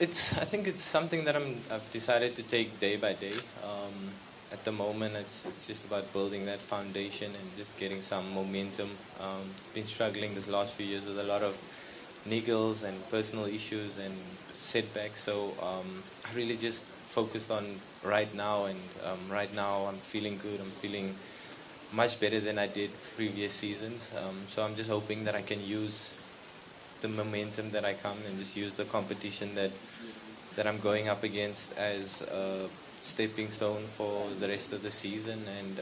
I think it's something that I've decided to take day by day. At the moment, it's just about building that foundation and just getting some momentum. Been struggling this last few years with a lot of niggles and personal issues and setbacks. So I really just focused on right now, and right now I'm feeling good. I'm feeling much better than I did previous seasons. So I'm just hoping that I can use the momentum that I come and just use the competition that I'm going up against as a stepping stone for the rest of the season. And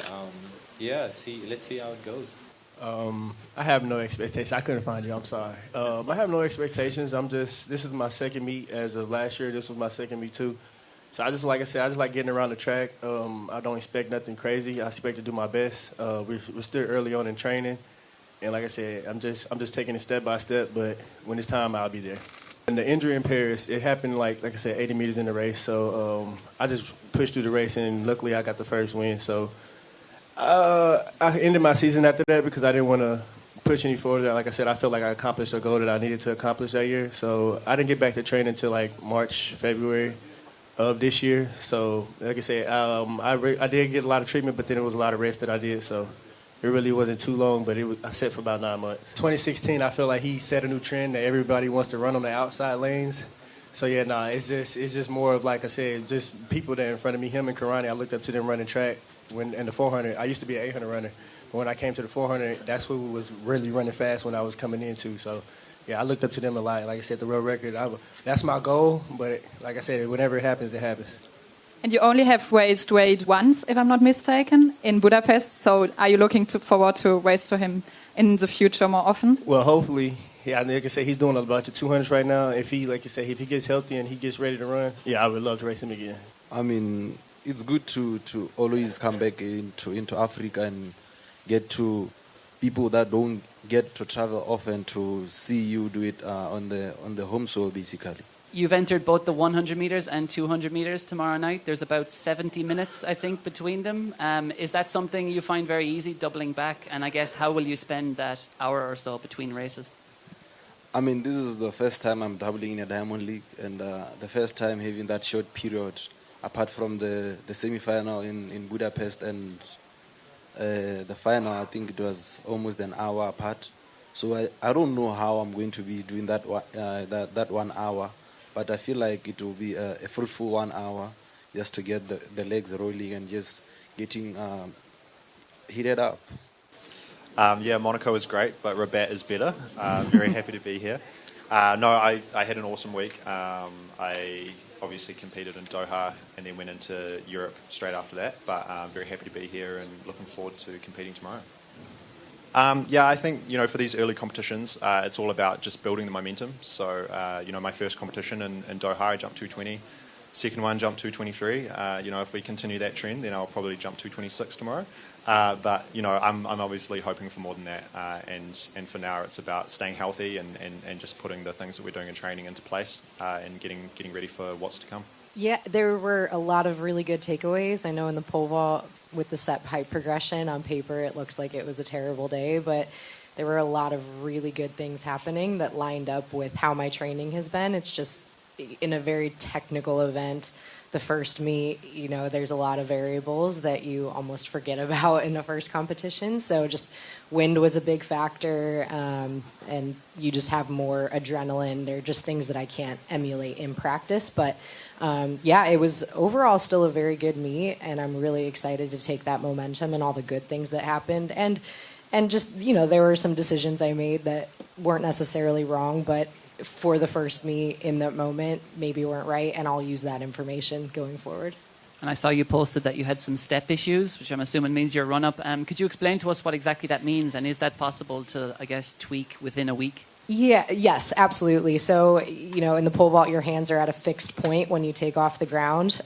let's see how it goes. I have no expectations. I couldn't find you. I'm sorry. I have no expectations. This is my second meet as of last year. This was my second meet too. So I just like getting around the track. I don't expect nothing crazy. I expect to do my best. We're still early on in training. And like I said, I'm just taking it step by step, but when it's time, I'll be there. And the injury in Paris, it happened like I said, 80 meters in the race. So I just pushed through the race, and luckily I got the first win. So I ended my season after that because I didn't want to push any further. Like I said, I felt like I accomplished a goal that I needed to accomplish that year. So I didn't get back to training until like March, February of this year. So like I said, I did get a lot of treatment, but then it was a lot of rest that I did. So it really wasn't too long, but I sat for about 9 months. 2016, I feel like he set a new trend that everybody wants to run on the outside lanes. So it's just more of, like I said, just people that are in front of me. Him and Karani, I looked up to them running track. In the 400, I used to be an 800 runner, but when I came to the 400, that's who was really running fast when I was coming into. So yeah, I looked up to them a lot. Like I said, the world record, that's my goal. But like I said, whenever it happens, it happens. And you only have raised weight once, if I'm not mistaken, in Budapest. So are you looking forward to race to him in the future more often? Well, hopefully. Yeah, like I said, he's doing a bunch of 200s right now. If he gets healthy and he gets ready to run, yeah, I would love to race him again. I mean, it's good to always come back into Africa and get to people that don't get to travel often to see you do it on the home soil, basically. You've entered both the 100 meters and 200 meters tomorrow night. There's about 70 minutes, I think, between them. Is that something you find very easy, doubling back? And I guess, how will you spend that hour or so between races? I mean, this is the first time I'm doubling in a Diamond League, and the first time having that short period, apart from the semi-final in Budapest and the final. I think it was almost an hour apart. So I don't know how I'm going to be doing that 1 hour. But I feel like it will be a fruitful 1 hour just to get the legs rolling and just getting heated up. Monaco is great, but Rabat is better. Very happy to be here. I had an awesome week. I obviously competed in Doha and then went into Europe straight after that. But I'm very happy to be here and looking forward to competing tomorrow. I think, for these early competitions, it's all about just building the momentum. So, my first competition in Doha, I jumped 220. Second one, jumped 223. If we continue that trend, then I'll probably jump 226 tomorrow. But I'm obviously hoping for more than that. And for now, it's about staying healthy and just putting the things that we're doing in training into place and getting ready for what's to come. Yeah, there were a lot of really good takeaways. I know in the pole vault with the set height progression, on paper it looks like it was a terrible day, but there were a lot of really good things happening that lined up with how my training has been. It's just in a very technical event, the first meet, there's a lot of variables that you almost forget about in the first competition. So just wind was a big factor, and you just have more adrenaline. They're just things that I can't emulate in practice. But it was overall still a very good meet, and I'm really excited to take that momentum and all the good things that happened. And just, there were some decisions I made that weren't necessarily wrong, but for the first meet in that moment maybe weren't right, and I'll use that information going forward. And I saw you posted that you had some step issues, which I'm assuming means your run-up. Could you explain to us what exactly that means, and is that possible to, I guess, tweak within a week? Yes, absolutely. So, in the pole vault, your hands are at a fixed point when you take off the ground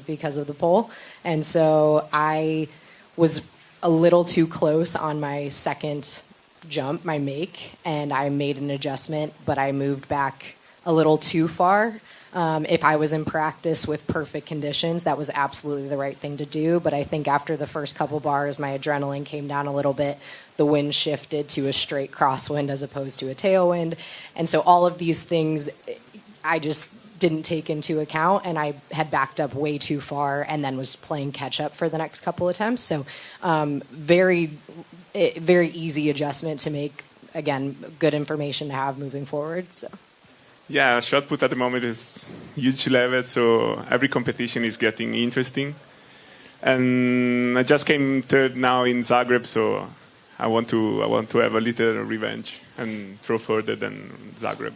because of the pole. And so I was a little too close on my second jump, my make, and I made an adjustment, but I moved back a little too far. If I was in practice with perfect conditions, that was absolutely the right thing to do. But I think after the first couple bars, my adrenaline came down a little bit. The wind shifted to a straight crosswind as opposed to a tailwind. And so all of these things, I just didn't take into account, and I had backed up way too far and then was playing catch up for the next couple attempts. So very easy adjustment to make. Again, good information to have moving forward. So. Yeah, shot put at the moment is huge level, so every competition is getting interesting. And I just came third now in Zagreb, so I want to have a little revenge and throw further than Zagreb.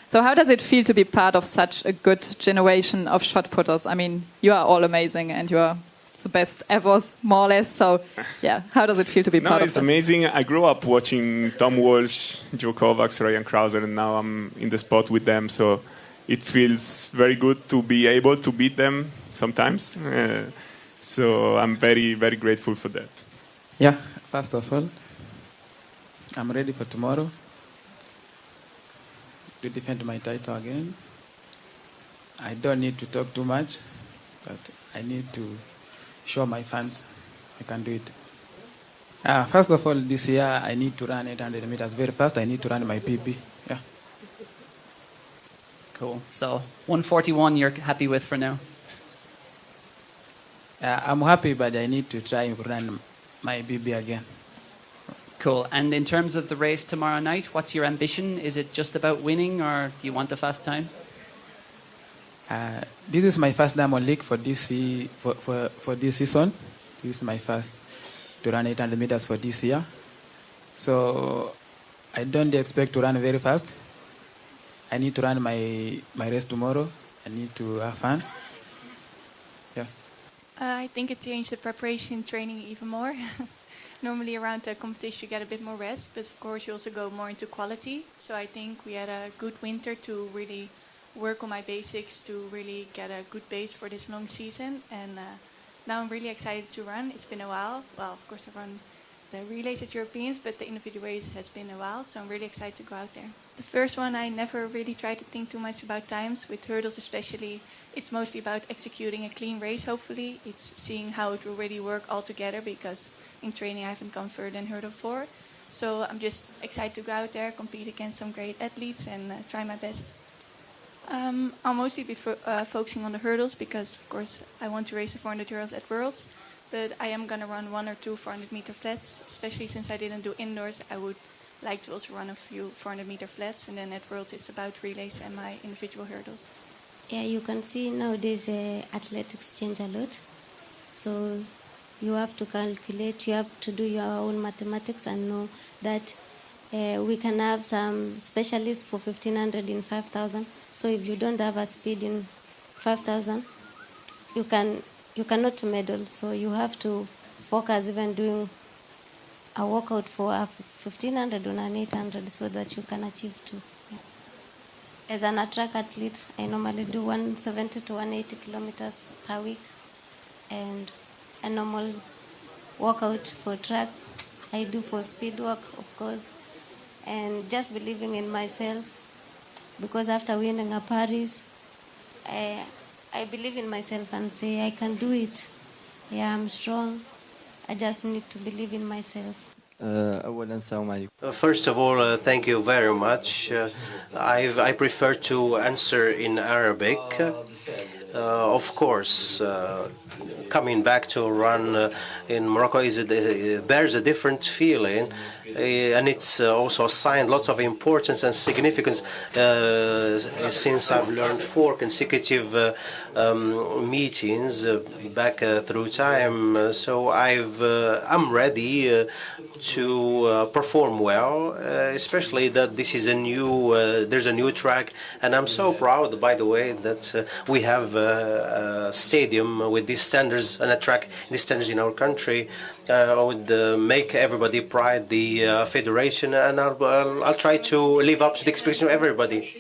So how does it feel to be part of such a good generation of shot putters? I mean, you are all amazing and you are the best ever, more or less. So, yeah, how does it feel to be part of it? No, it's amazing. I grew up watching Tom Walsh, Joe Kovacs, Ryan Krauser, and now I'm in the spot with them. So it feels very good to be able to beat them sometimes. So I'm very, very grateful for that. Yeah, first of all, I'm ready for tomorrow to defend my title again. I don't need to talk too much, but I need to show my fans I can do it. First of all, this year I need to run 800 meters very fast. I need to run my PB. Yeah. Cool. So 141 you're happy with for now? I'm happy, but I need to try to run my PB again. Cool. And in terms of the race tomorrow night, what's your ambition? Is it just about winning, or do you want a fast time? This is my first Diamond League for this for this season. This is my first to run 800 meters for this year. So I don't expect to run very fast. I need to run my race tomorrow. I need to have fun. Yes. I think it changed the preparation training even more. Normally around the competition you get a bit more rest, but of course you also go more into quality. So I think we had a good winter to really work on my basics to really get a good base for this long season. And now I'm really excited to run. It's been a while. Well, of course I run the relays at Europeans, but the individual race has been a while, so I'm really excited to go out there. The first one, I never really tried to think too much about times. With hurdles especially, it's mostly about executing a clean race, hopefully. It's seeing how it will really work all together, because in training I haven't gone further than hurdle 4. So I'm just excited to go out there, compete against some great athletes, and try my best. I'll mostly be focusing on the hurdles, because of course I want to race the 400 hurdles at Worlds. But I am going to run 1 or 2 400-meter flats, especially since I didn't do indoors. I would like to also run a few 400-meter flats, and then at Worlds it's about relays and my individual hurdles. Yeah, you can see nowadays athletics change a lot. So you have to calculate, you have to do your own mathematics and know that we can have some specialists for 1500 in 5000. So if you don't have a speed in 5000, you cannot medal, so you have to focus even doing a workout for a 1500 or an 800 so that you can achieve 2. Yeah. As an track athlete, I normally do 170 to 180 kilometers per week, and a normal workout for track I do for speed work, of course, and just believing in myself, because after winning a Paris, I believe in myself and say I can do it. Yeah, I'm strong. I just need to believe in myself. First of all, thank you very much. I prefer to answer in Arabic. Of course, coming back to run in Morocco bears a different feeling. And it's also assigned lots of importance and significance since I've learned 4 consecutive meetings back through time. So I'm ready to perform well, especially that this is there's a new track, and I'm so proud, by the way, that we have a stadium with these standards and a track these standards in our country. I would make everybody proud, the federation, and I'll try to live up to the expectation of everybody.